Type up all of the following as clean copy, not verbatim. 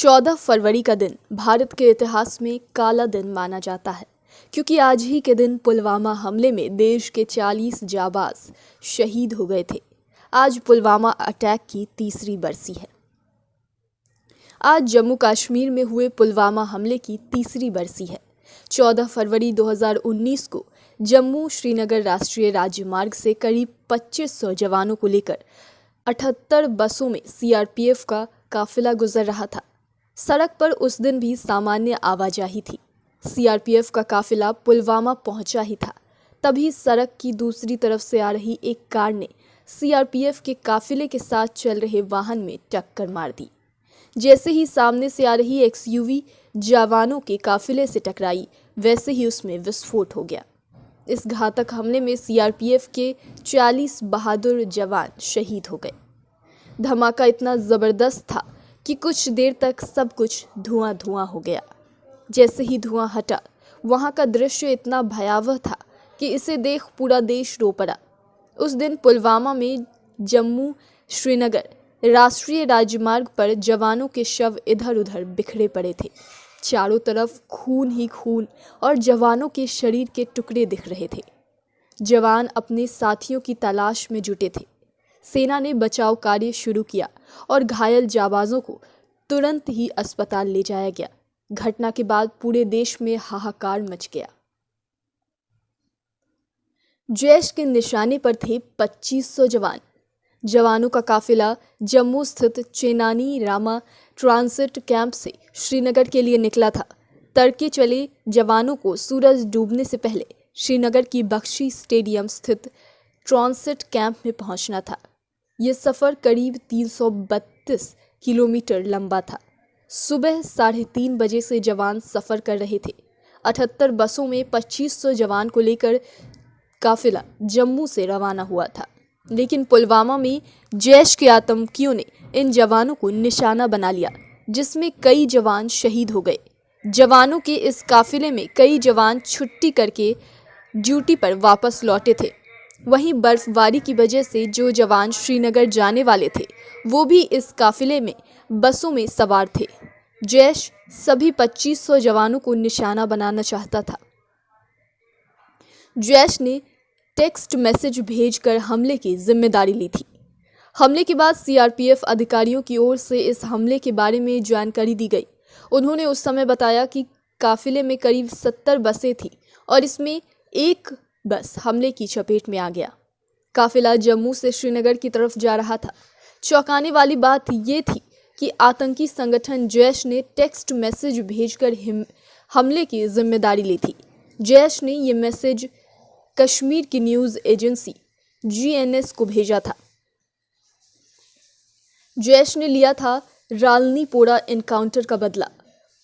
14 फरवरी का दिन भारत के इतिहास में काला दिन माना जाता है, क्योंकि आज ही के दिन पुलवामा हमले में देश के 40 जाबाज शहीद हो गए थे। आज पुलवामा अटैक की तीसरी बरसी है। आज जम्मू कश्मीर में हुए पुलवामा हमले की तीसरी बरसी है। 14 फरवरी 2019 को जम्मू श्रीनगर राष्ट्रीय राजमार्ग से करीब 2500 जवानों को लेकर 78 बसों में सीआरपीएफ का काफिला गुजर रहा था। सड़क पर उस दिन भी सामान्य आवाजाही थी। सीआरपीएफ का काफिला पुलवामा पहुंचा ही था, तभी सड़क की दूसरी तरफ से आ रही एक कार ने सीआरपीएफ के काफिले के साथ चल रहे वाहन में टक्कर मार दी। जैसे ही सामने से आ रही एक्सयूवी जवानों के काफिले से टकराई, वैसे ही उसमें विस्फोट हो गया। इस घातक हमले में सीआरपीएफ के 40 बहादुर जवान शहीद हो गए। धमाका इतना ज़बरदस्त था कि कुछ देर तक सब कुछ धुआं धुआं हो गया। जैसे ही धुआं हटा, वहाँ का दृश्य इतना भयावह था कि इसे देख पूरा देश रो पड़ा। उस दिन पुलवामा में जम्मू श्रीनगर राष्ट्रीय राजमार्ग पर जवानों के शव इधर उधर बिखरे पड़े थे। चारों तरफ खून ही खून और जवानों के शरीर के टुकड़े दिख रहे थे। जवान अपने साथियों की तलाश में जुटे थे। सेना ने बचाव कार्य शुरू किया और घायल जाबाजों को तुरंत ही अस्पताल ले जाया गया। घटना के बाद पूरे देश में हाहाकार मच गया। जैश के निशाने पर थे 2500 जवान। जवानों का काफिला जम्मू स्थित चेनानी रामा ट्रांसिट कैंप से श्रीनगर के लिए निकला था। तड़के चले जवानों को सूरज डूबने से पहले श्रीनगर की बख्शी स्टेडियम स्थित ट्रांसिट कैंप में पहुंचना था। ये सफ़र करीब 332 किलोमीटर लंबा था। सुबह 3:30 बजे से जवान सफ़र कर रहे थे। 78 बसों में 2500 जवान को लेकर काफिला जम्मू से रवाना हुआ था, लेकिन पुलवामा में जैश के आतंकियों ने इन जवानों को निशाना बना लिया, जिसमें कई जवान शहीद हो गए। जवानों के इस काफिले में कई जवान छुट्टी करके ड्यूटी पर वापस लौटे थे। वहीं बर्फबारी की वजह से जो जवान श्रीनगर जाने वाले थे, वो भी इस काफिले में बसों में सवार थे। जैश सभी 2500 जवानों को निशाना बनाना चाहता था। जैश ने टेक्स्ट मैसेज भेजकर हमले की जिम्मेदारी ली थी। हमले के बाद सीआरपीएफ अधिकारियों की ओर से इस हमले के बारे में जानकारी दी गई। उन्होंने उस समय बताया कि काफिले में करीब 70 बसें थीं और इसमें एक बस हमले की चपेट में आ गया। काफिला जम्मू से श्रीनगर की तरफ जा रहा था। चौंकाने वाली बात ये थी कि आतंकी संगठन जैश ने टेक्स्ट मैसेज भेजकर हमले की जिम्मेदारी ली थी। जैश ने ये मैसेज कश्मीर की न्यूज़ एजेंसी जीएनएस को भेजा था। जैश ने लिया था रालनीपोरा एनकाउंटर का बदला।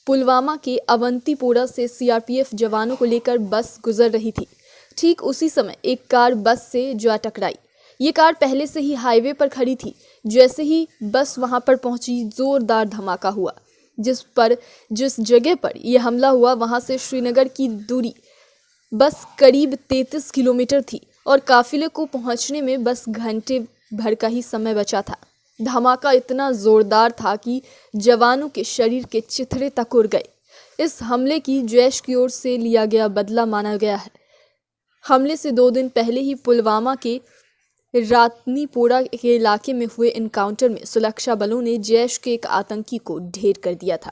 पुलवामा के अवंतीपोरा से सीआरपीएफ जवानों को लेकर बस गुजर रही थी। ठीक उसी समय एक कार बस से जा टकराई। ये कार पहले से ही हाईवे पर खड़ी थी। जैसे ही बस वहां पर पहुंची, जोरदार धमाका हुआ। जिस जगह पर यह हमला हुआ, वहां से श्रीनगर की दूरी बस करीब 33 किलोमीटर थी और काफिले को पहुंचने में बस घंटे भर का ही समय बचा था। धमाका इतना जोरदार था कि जवानों के शरीर के चिथड़े तक उड़ गए। इस हमले की जैश की ओर से लिया गया बदला माना गया है। हमले से 2 दिन पहले ही पुलवामा के रातनीपोरा के इलाके में हुए एनकाउंटर में सुरक्षा बलों ने जैश के एक आतंकी को ढेर कर दिया था।